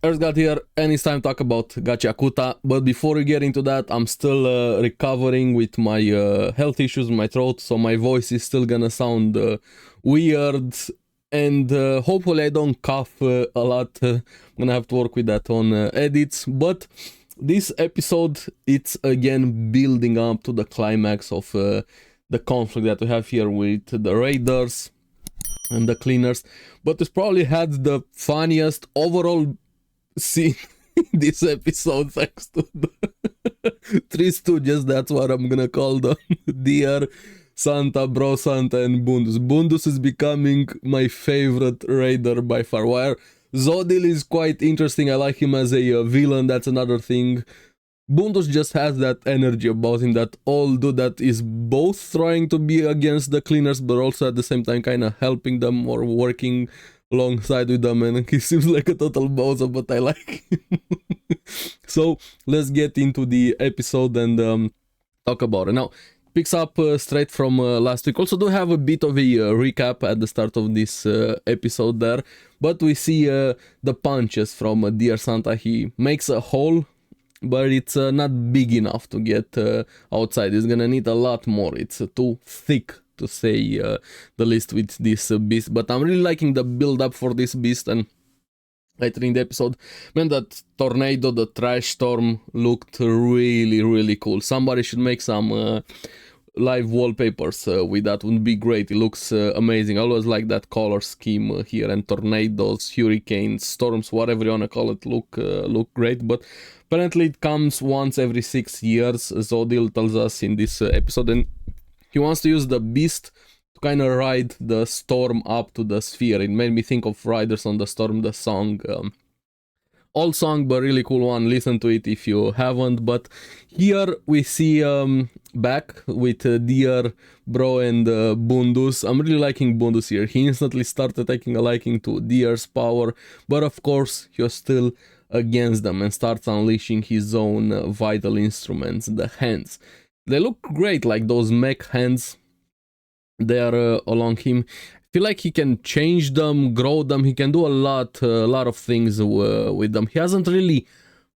Earthgard here, and it's time to talk about Gachiakuta. But before we get into that, I'm still recovering with my health issues in my throat, so my voice is still gonna sound weird, and hopefully I don't cough a lot. I'm gonna have to work with that on edits, but this episode, it's again building up to the climax of the conflict that we have here with the raiders and the cleaners, but it's probably had the funniest overall scene in this episode thanks to the Three Stooges. That's what I'm gonna call them. Dear Santa, Bro Santa, and Bundus. Bundus is becoming my favorite raider by far. Where Zodil is quite interesting. I like him as a villain, that's another thing. Bundus just has that energy about him, that old dude that is both trying to be against the cleaners, but also at the same time kind of helping them or working alongside with them, and he seems like a total bozo, but I like him. So let's get into the episode and talk about it. Now, picks up straight from last week. Also do have a bit of a recap at the start of this episode there, but we see the punches from Dear Santa. He makes a hole, but it's not big enough to get outside. It's gonna need a lot more. It's too thick, to say the least, with this beast. But I'm really liking the build up for this beast, and later in the episode, man, that tornado, the trash storm, looked really cool. Somebody should make some live wallpapers with that. Would be great. It looks amazing. I always like that color scheme here, and tornadoes, hurricanes, storms, whatever you wanna call it, look great. But apparently it comes once every 6 years, Zodil tells us in this episode, and he wants to use the beast to kind of ride the storm up to the sphere. It made me think of Riders on the Storm, the song. Old song, but really cool one. Listen to it if you haven't. But here we see back with Dear Bro and Bundus. I'm really liking Bundus here. He instantly started taking a liking to Dear's power, but of course he was still against them and starts unleashing his own vital instruments, the hands. They look great, like those mech hands. They are along him. I feel like he can change them, grow them. He can do a lot of things with them. He hasn't really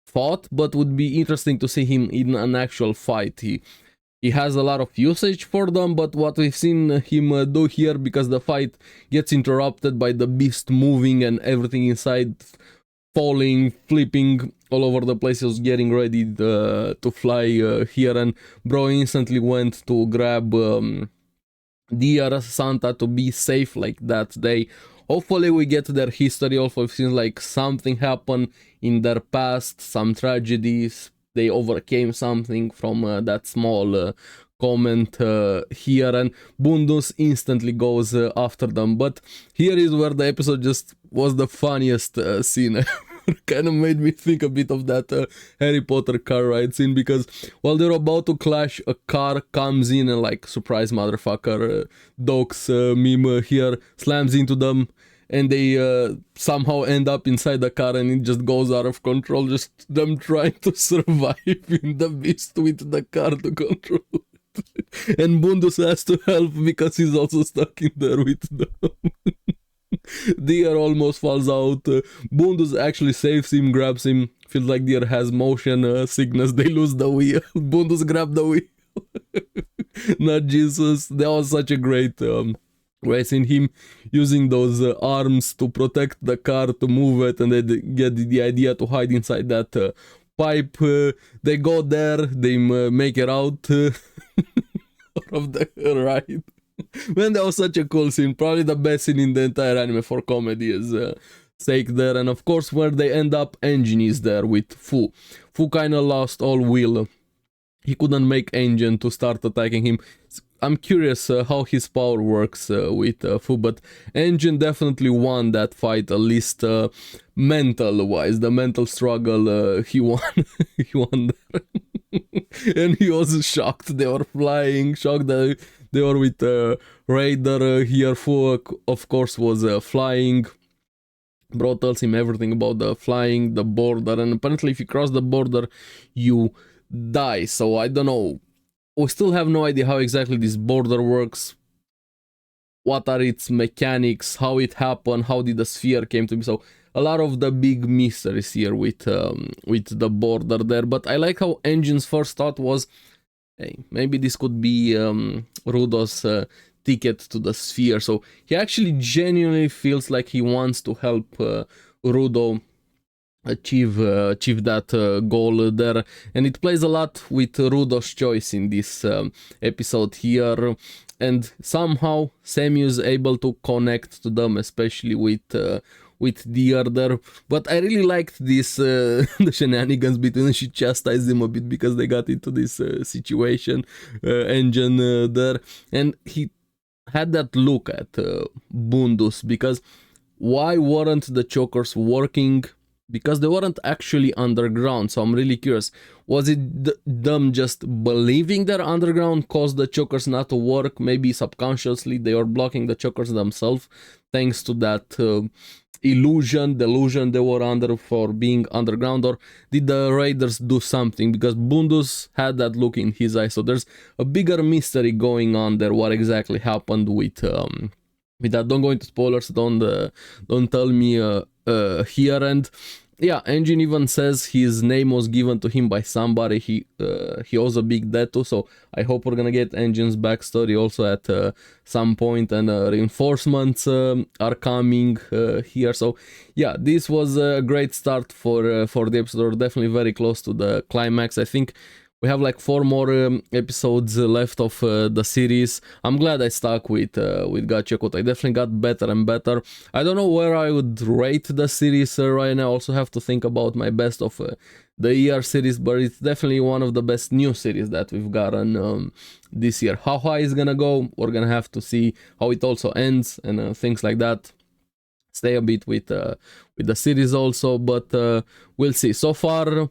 fought, but would be interesting to see him in an actual fight. He has a lot of usage for them, but what we've seen him do here, because the fight gets interrupted by the beast moving and everything inside falling, flipping all over the place. He was getting ready to fly here, and Bro instantly went to grab Dear Santa to be safe like that day. Hopefully we get their history. Also, it seems like something happened in their past, some tragedies. They overcame something from that small comment here, and Bundus instantly goes after them. But here is where the episode just was the funniest scene ever. Kind of made me think a bit of that Harry Potter car ride scene, because while they're about to clash, a car comes in and, like, surprise motherfucker, Doc's meme here, slams into them, and they somehow end up inside the car, and it just goes out of control, just them trying to survive in the beast with the car to control it. And Bundus has to help because he's also stuck in there with them. Dear almost falls out. Bundus actually saves him, grabs him. Feels like Dear has motion sickness. They lose the wheel. Bundus grab the wheel. Not Jesus. That was such a great way seeing him using those arms to protect the car, to move it, and they get the idea to hide inside that pipe. They go there. They make it out of the ride. Man, that was such a cool scene. Probably the best scene in the entire anime for comedy's sake there. And of course, where they end up, Engine is there with Fu. Fu kind of lost all will. He couldn't make Engine to start attacking him. I'm curious how his power works with Fu, but Engine definitely won that fight, at least mental-wise. The mental struggle, he won. He won there. And he was shocked. They were flying, shocked that they were with Raider here. Fu, of course, was flying. Bro tells him everything about the flying, the border, and apparently if you cross the border, you die. So I don't know. We still have no idea how exactly this border works. What are its mechanics, how it happened, how did the sphere came to be. So a lot of the big mysteries here with the border there. But I like how Engine's first thought was, hey, maybe this could be Rudo's ticket to the sphere. So he actually genuinely feels like he wants to help Rudo achieve that goal there, and it plays a lot with Rudo's choice in this episode here, and somehow Sammy is able to connect to them, especially with the other. But I really liked this the shenanigans between them. She chastised him a bit because they got into this situation, Engine there, and he had that look at Bundus, because why weren't the chokers working? Because they weren't actually underground. So I'm really curious, was it them just believing they're underground caused the chokers not to work? Maybe subconsciously they were blocking the chokers themselves thanks to that delusion they were under for being underground, or did the raiders do something? Because Bundus had that look in his eye, so there's a bigger mystery going on there. What exactly happened with that? Don't go into spoilers, don't tell me here. And yeah, Engine even says his name was given to him by somebody he owes a big debt to, so I hope we're gonna get Engine's backstory also at some point, and reinforcements are coming here. So yeah, this was a great start for the episode. We're definitely very close to the climax. I think we have like 4 more episodes left of the series. I'm glad I stuck with Gachiakuta. I definitely got better and better. I don't know where I would rate the series right now. I also have to think about my best of the ER series, but it's definitely one of the best new series that we've gotten this year. How high is gonna go? We're gonna have to see how it also ends and things like that. Stay a bit with the series also, but we'll see. So far,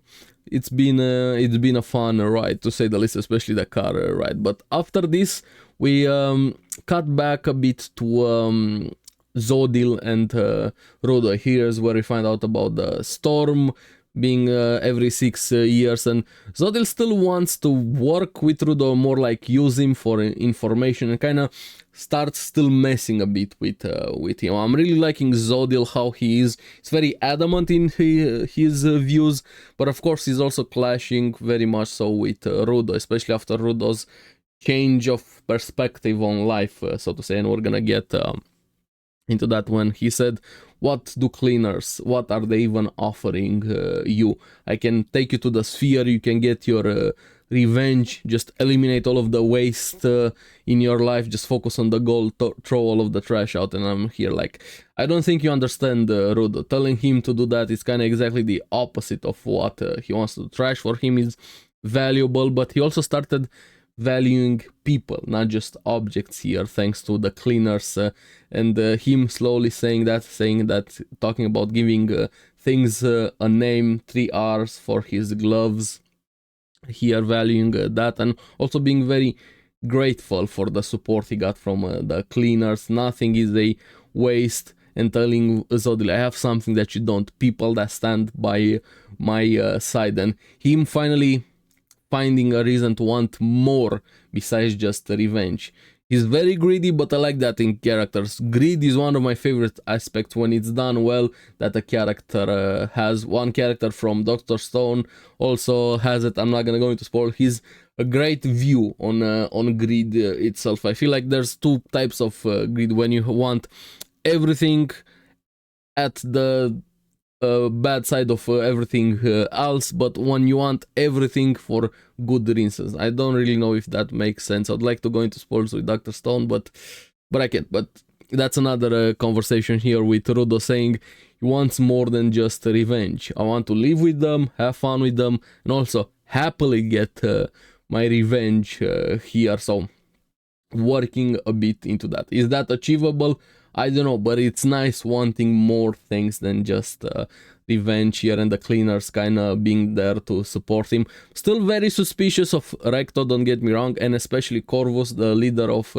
it's been a fun ride, to say the least, especially the car ride. But after this, we cut back a bit to Zodil and Rudo. Here's where we find out about the storm being every 6 years, and Zodil still wants to work with Rudo, more like use him for information, and kind of starts still messing a bit with him. I'm really liking Zodil, how he is. He's very adamant in his views, but of course he's also clashing very much so with Rudo, especially after Rudo's change of perspective on life, so to say, and we're gonna get into that when he said, what do cleaners, what are they even offering you? I can take you to the sphere, you can get your revenge, just eliminate all of the waste in your life, just focus on the goal, throw all of the trash out. And I'm here like, I don't think you understand Rudo. Telling him to do that is kind of exactly the opposite of what he wants to do. Trash for him is valuable, but he also started valuing people, not just objects here, thanks to the cleaners, and him slowly saying that, talking about giving things a name, 3 R's for his gloves here, valuing that, and also being very grateful for the support he got from the cleaners. Nothing is a waste, and telling Zodil, I have something that you don't, people that stand by my side, and him finally finding a reason to want more besides just revenge. He's very greedy, but I like that in characters. Greed is one of my favorite aspects when it's done well, that a character has. One character from Dr. Stone also has it. I'm not gonna go into spoil. He's a great view on greed itself. I feel like there's 2 types of greed. When you want everything at the bad side of everything else, but when you want everything for good reasons. I don't really know if that makes sense. I'd like to go into spoilers with Dr. Stone, but I can't. But that's another conversation here with Rudo saying he wants more than just revenge. I want to live with them, have fun with them, and also happily get my revenge here. So working a bit into that. Is that achievable? I don't know, but it's nice wanting more things than just revenge here, and the cleaners kind of being there to support him. Still very suspicious of Recto, don't get me wrong, and especially Corvus, the leader of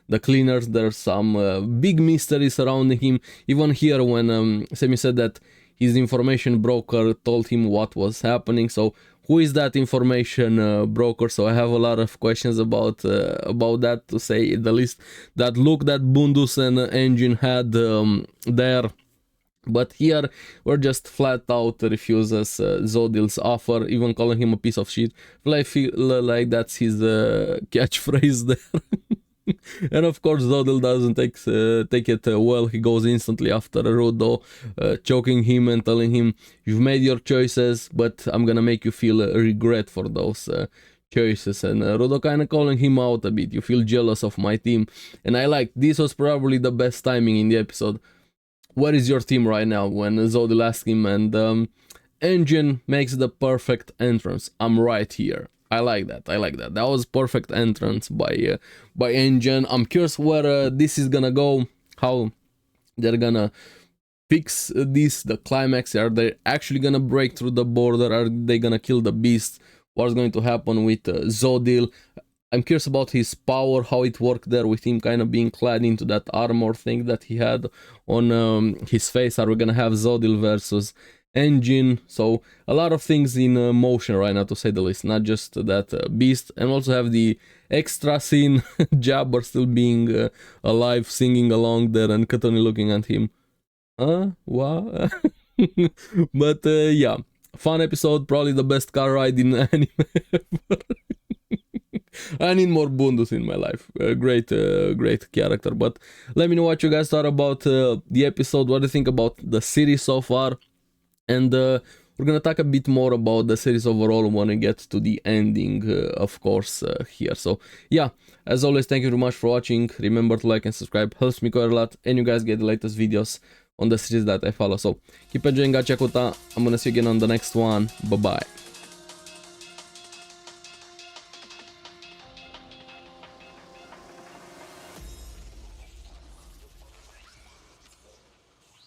the cleaners. There's some big mystery surrounding him. Even here when Semi said that his information broker told him what was happening, so who is that information broker? So I have a lot of questions about that, to say the least. That look that Bundus and Engine had there, But here, we're just flat out refuses Zodil's offer, even calling him a piece of shit. I feel like that's his catchphrase there. And of course, Zodil doesn't take it well. He goes instantly after Rudo, choking him and telling him, "You've made your choices, but I'm gonna make you feel regret for those choices." And Rudo kind of calling him out a bit. "You feel jealous of my team." And I like, this was probably the best timing in the episode. "Where is your team right now?" When Zodil asks him, and Engine makes the perfect entrance. "I'm right here." I like that. I like that. That was perfect entrance by Engine. I'm curious where this is gonna go. How they're gonna fix this, the climax. Are they actually gonna break through the border? Are they gonna kill the beast? What's going to happen with Zodil? I'm curious about his power, how it worked there with him kind of being clad into that armor thing that he had on his face. Are we gonna have Zodil versus Engine? So a lot of things in motion right now, to say the least. Not just that beast, and also have the extra scene, Jabber still being alive, singing along there, and Katoni looking at him. What? But yeah, fun episode, probably the best car ride in anime ever. I need more Bundus in my life. Great character. But let me know what you guys thought about the episode. What do you think about the series so far? And we're gonna talk a bit more about the series overall when we get to the ending, of course, here. So yeah, as always, thank you very much for watching. Remember to like and subscribe, helps me quite a lot, and you guys get the latest videos on the series that I follow. So keep enjoying Gachiakuta. I'm gonna see you again on the next one. Bye bye.